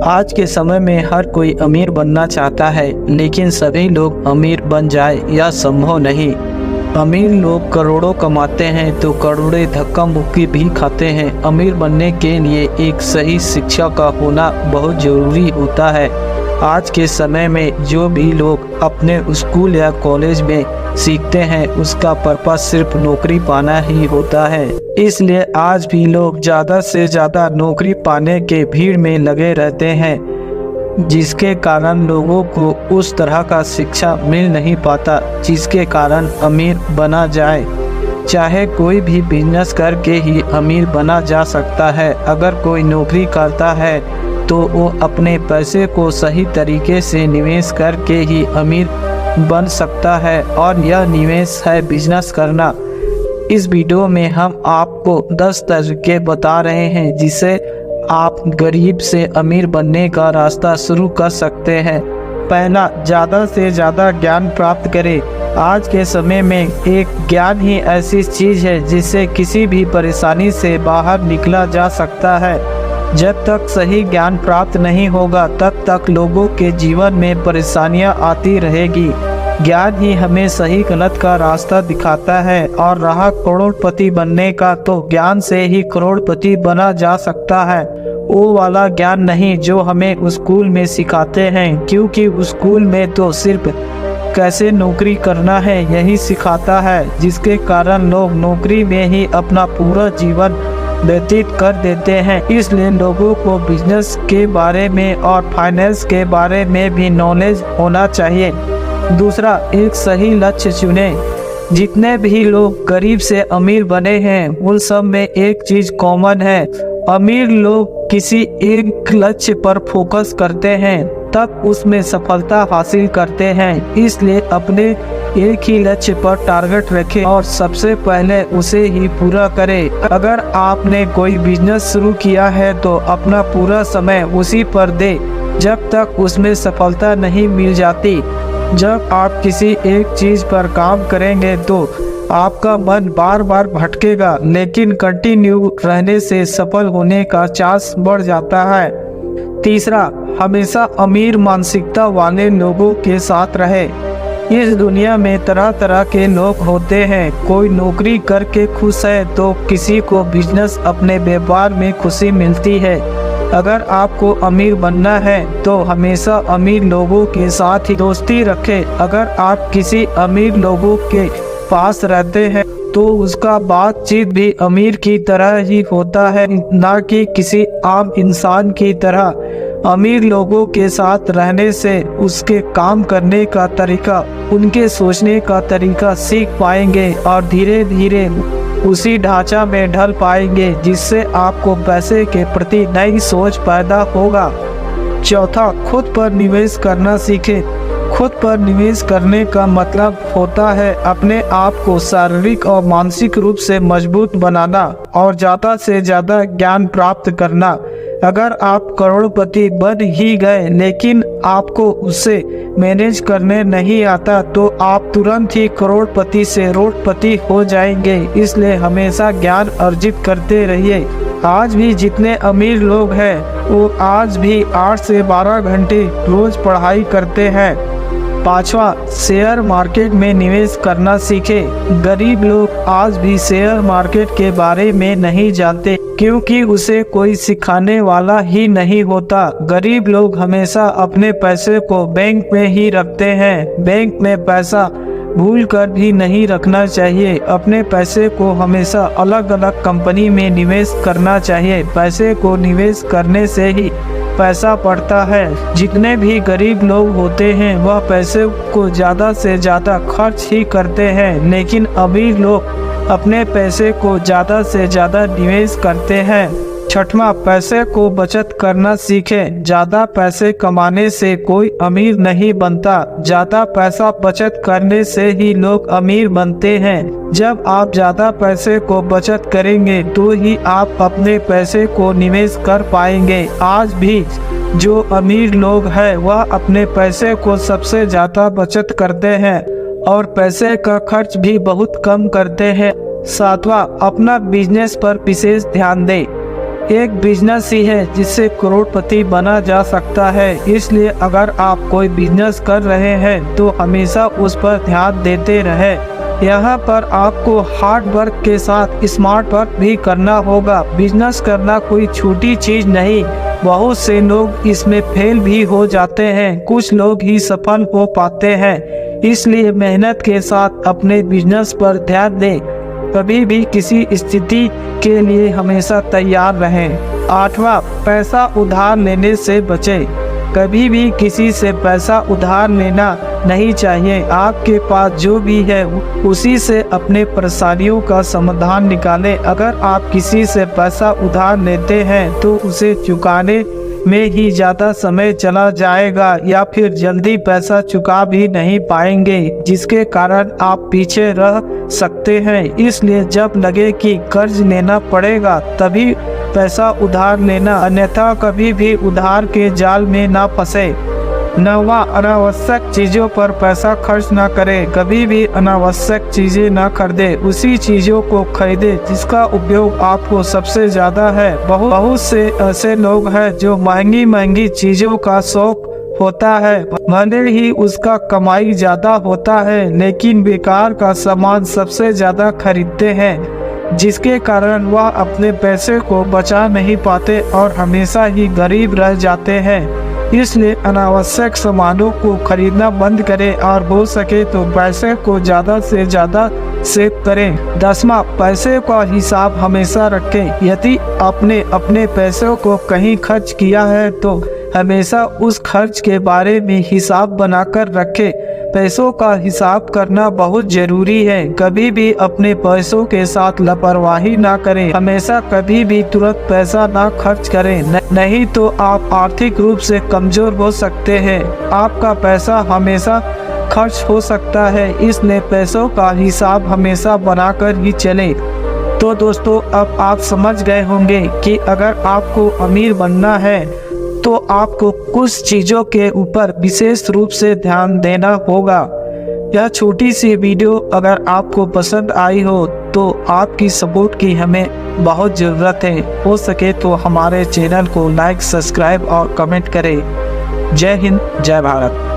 आज के समय में हर कोई अमीर बनना चाहता है, लेकिन सभी लोग अमीर बन जाए यह संभव नहीं। अमीर लोग करोड़ों कमाते हैं तो करोड़ों धक्का मुक्की भी खाते हैं। अमीर बनने के लिए एक सही शिक्षा का होना बहुत ज़रूरी होता है। आज के समय में जो भी लोग अपने स्कूल या कॉलेज में सीखते हैं उसका पर्पस सिर्फ नौकरी पाना ही होता है। इसलिए आज भी लोग ज़्यादा से ज़्यादा नौकरी पाने के भीड़ में लगे रहते हैं, जिसके कारण लोगों को उस तरह का शिक्षा मिल नहीं पाता जिसके कारण अमीर बना जाए। चाहे कोई भी बिजनेस करके ही अमीर बना जा सकता है। अगर कोई नौकरी करता है तो वो अपने पैसे को सही तरीके से निवेश करके ही अमीर बन सकता है, और यह निवेश है बिजनेस करना। इस वीडियो में हम आपको 10 तरीके बता रहे हैं जिससे आप गरीब से अमीर बनने का रास्ता शुरू कर सकते हैं। पहला, ज़्यादा से ज़्यादा ज्ञान प्राप्त करें। आज के समय में एक ज्ञान ही ऐसी चीज़ है जिससे किसी भी परेशानी से बाहर निकला जा सकता है। जब तक सही ज्ञान प्राप्त नहीं होगा तब तक लोगों के जीवन में परेशानियां आती रहेगी। ज्ञान ही हमें सही गलत का रास्ता दिखाता है, और रहा करोड़पति बनने का तो ज्ञान से ही करोड़पति बना जा सकता है। वो वाला ज्ञान नहीं जो हमें स्कूल में सिखाते हैं, क्योंकि स्कूल में तो सिर्फ कैसे नौकरी करना है यही सिखाता है, जिसके कारण लोग नौकरी में ही अपना पूरा जीवन व्यतीत कर देते हैं। इसलिए लोगों को बिजनेस के बारे में और फाइनेंस के बारे में भी नॉलेज होना चाहिए। दूसरा, एक सही लक्ष्य चुनें। जितने भी लोग गरीब से अमीर बने हैं उन सब में एक चीज़ कॉमन है। अमीर लोग किसी एक लक्ष्य पर फोकस करते हैं तब उसमें सफलता हासिल करते हैं। इसलिए अपने एक ही लक्ष्य पर टारगेट रखें और सबसे पहले उसे ही पूरा करें। अगर आपने कोई बिजनेस शुरू किया है तो अपना पूरा समय उसी पर दें जब तक उसमें सफलता नहीं मिल जाती। जब आप किसी एक चीज़ पर काम करेंगे तो आपका मन बार बार भटकेगा, लेकिन कंटिन्यू रहने से सफल होने का चांस बढ़ जाता है। तीसरा, हमेशा अमीर मानसिकता वाले लोगों के साथ रहे। इस दुनिया में तरह तरह के लोग होते हैं। कोई नौकरी करके खुश है तो किसी को बिजनेस अपने व्यापार में खुशी मिलती है। अगर आपको अमीर बनना है तो हमेशा अमीर लोगों के साथ ही दोस्ती रखें। अगर आप किसी अमीर लोगों के पास रहते हैं तो उसका बातचीत भी अमीर की तरह ही होता है, ना कि किसी आम इंसान की तरह। अमीर लोगों के साथ रहने से उसके काम करने का तरीका, उनके सोचने का तरीका सीख पाएंगे और धीरे धीरे उसी ढांचा में ढल पाएंगे, जिससे आपको पैसे के प्रति नई सोच पैदा होगा। चौथा, खुद पर निवेश करना सीखें। खुद पर निवेश करने का मतलब होता है अपने आप को शारीरिक और मानसिक रूप से मजबूत बनाना और ज़्यादा से ज़्यादा ज्ञान प्राप्त करना। अगर आप करोड़पति बन ही गए लेकिन आपको उसे मैनेज करने नहीं आता तो आप तुरंत ही करोड़पति से करोड़पति हो जाएंगे। इसलिए हमेशा ज्ञान अर्जित करते रहिए। आज भी जितने अमीर लोग हैं वो आज भी 8 से 12 घंटे रोज पढ़ाई करते हैं। पांचवा, शेयर मार्केट में निवेश करना सीखें। गरीब लोग आज भी शेयर मार्केट के बारे में नहीं जानते, क्योंकि उसे कोई सिखाने वाला ही नहीं होता। गरीब लोग हमेशा अपने पैसे को बैंक में ही रखते हैं। बैंक में पैसा भूल कर भी नहीं रखना चाहिए। अपने पैसे को हमेशा अलग अलग कंपनी में निवेश करना चाहिए। पैसे को निवेश करने से ही पैसा बढ़ता है। जितने भी गरीब लोग होते हैं वह पैसे को ज़्यादा से ज़्यादा खर्च ही करते हैं, लेकिन अमीर लोग अपने पैसे को ज़्यादा से ज़्यादा निवेश करते हैं। छठवां, पैसे को बचत करना सीखें। ज़्यादा पैसे कमाने से कोई अमीर नहीं बनता, ज़्यादा पैसा बचत करने से ही लोग अमीर बनते हैं। जब आप ज़्यादा पैसे को बचत करेंगे तो ही आप अपने पैसे को निवेश कर पाएंगे। आज भी जो अमीर लोग हैं वह अपने पैसे को सबसे ज़्यादा बचत करते हैं और पैसे का खर्च भी बहुत कम करते हैं। सातवां, अपना बिजनेस पर विशेष ध्यान दें। एक बिजनेस ही है जिससे करोड़पति बना जा सकता है। इसलिए अगर आप कोई बिजनेस कर रहे हैं तो हमेशा उस पर ध्यान देते रहे। यहाँ पर आपको हार्ड वर्क के साथ स्मार्ट वर्क भी करना होगा। बिजनेस करना कोई छोटी चीज नहीं। बहुत से लोग इसमें फेल भी हो जाते हैं, कुछ लोग ही सफल हो पाते हैं। इसलिए मेहनत के साथ अपने बिजनेस पर ध्यान दें। कभी भी किसी स्थिति के लिए हमेशा तैयार रहें। 8वां, पैसा उधार लेने से बचें। कभी भी किसी से पैसा उधार लेना नहीं चाहिए। आपके पास जो भी है उसी से अपने परेशानियों का समाधान निकालें। अगर आप किसी से पैसा उधार लेते हैं तो उसे चुकाने में ही ज़्यादा समय चला जाएगा या फिर जल्दी पैसा चुका भी नहीं पाएंगे, जिसके कारण आप पीछे रह सकते हैं। इसलिए जब लगे कि कर्ज लेना पड़ेगा तभी पैसा उधार लेना, अन्यथा कभी भी उधार के जाल में ना फंसे। 9वां, अनावश्यक चीज़ों पर पैसा खर्च ना करें। कभी भी अनावश्यक चीज़ें ना खरीदें, उसी चीज़ों को खरीदें जिसका उपयोग आपको सबसे ज़्यादा है। बहुत से ऐसे लोग हैं जो महंगी महंगी चीज़ों का शौक होता है, भले ही उसका कमाई ज़्यादा होता है, लेकिन बेकार का सामान सबसे ज़्यादा खरीदते हैं, जिसके कारण वह अपने पैसे को बचा नहीं पाते और हमेशा ही गरीब रह जाते हैं। इसलिए अनावश्यक सामानों को खरीदना बंद करें और हो सके तो पैसे को ज़्यादा से ज़्यादा सेव करें। 10वां, पैसे का हिसाब हमेशा रखें। यदि आपने अपने पैसों को कहीं खर्च किया है तो हमेशा उस खर्च के बारे में हिसाब बनाकर रखें। पैसों का हिसाब करना बहुत जरूरी है। कभी भी अपने पैसों के साथ लापरवाही ना करें। हमेशा कभी भी तुरंत पैसा ना खर्च करें, नहीं तो आप आर्थिक रूप से कमजोर हो सकते हैं। आपका पैसा हमेशा खर्च हो सकता है, इसलिए पैसों का हिसाब हमेशा बनाकर ही चलें। तो दोस्तों, अब आप समझ गए होंगे कि अगर आपको अमीर बनना है तो आपको कुछ चीज़ों के ऊपर विशेष रूप से ध्यान देना होगा। यह छोटी सी वीडियो अगर आपको पसंद आई हो तो आपकी सपोर्ट की हमें बहुत ज़रूरत है। हो सके तो हमारे चैनल को लाइक, सब्सक्राइब और कमेंट करें। जय हिंद, जय भारत।